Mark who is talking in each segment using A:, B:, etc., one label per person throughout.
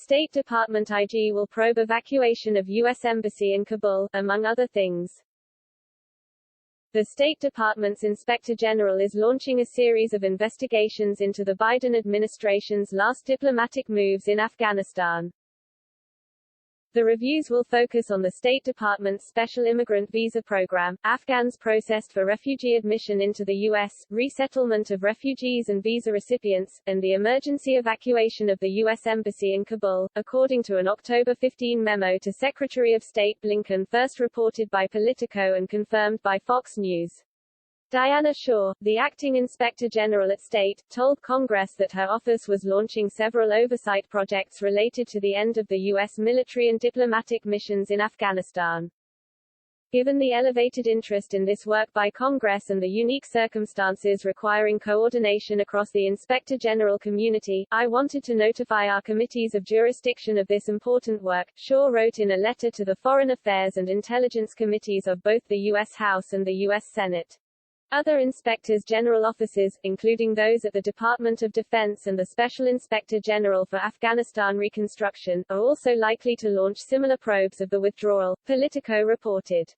A: State Department IG will probe evacuation of U.S. Embassy in Kabul, among other things. The State Department's Inspector General is launching a series of investigations into the Biden administration's last diplomatic moves in Afghanistan. The reviews will focus on the State Department's Special Immigrant Visa Program, Afghans processed for refugee admission into the U.S., resettlement of refugees and visa recipients, and the emergency evacuation of the U.S. Embassy in Kabul, according to an October 15 memo to Secretary of State Blinken, first reported by Politico and confirmed by Fox News. Diana Shaw, the acting Inspector General at State, told Congress that her office was launching several oversight projects related to the end of the U.S. military and diplomatic missions in Afghanistan. Given the elevated interest in this work by Congress and the unique circumstances requiring coordination across the Inspector General community, I wanted to notify our committees of jurisdiction of this important work, Shaw wrote in a letter to the Foreign Affairs and Intelligence Committees of both the U.S. House and the U.S. Senate. Other Inspectors General offices, including those at the Department of Defense and the Special Inspector General for Afghanistan Reconstruction, are also likely to launch similar probes of the withdrawal, Politico reported.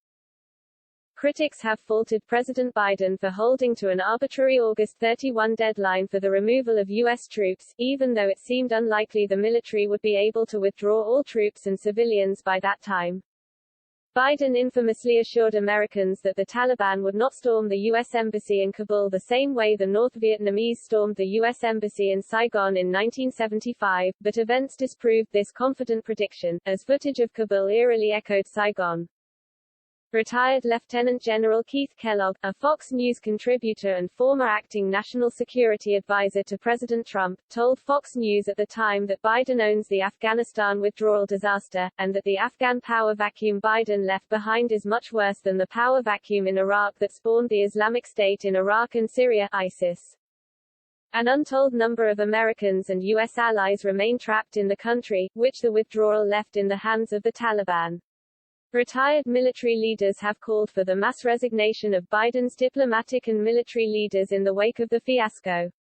A: Critics have faulted President Biden for holding to an arbitrary August 31 deadline for the removal of U.S. troops, even though it seemed unlikely the military would be able to withdraw all troops and civilians by that time. Biden infamously assured Americans that the Taliban would not storm the U.S. Embassy in Kabul the same way the North Vietnamese stormed the U.S. Embassy in Saigon in 1975, but events disproved this confident prediction, as footage of Kabul eerily echoed Saigon. Retired Lieutenant General Keith Kellogg, a Fox News contributor and former acting national security advisor to President Trump, told Fox News at the time that Biden owns the Afghanistan withdrawal disaster, and that the Afghan power vacuum Biden left behind is much worse than the power vacuum in Iraq that spawned the Islamic State in Iraq and Syria, ISIS. An untold number of Americans and U.S. allies remain trapped in the country, which the withdrawal left in the hands of the Taliban. Retired military leaders have called for the mass resignation of Biden's diplomatic and military leaders in the wake of the fiasco.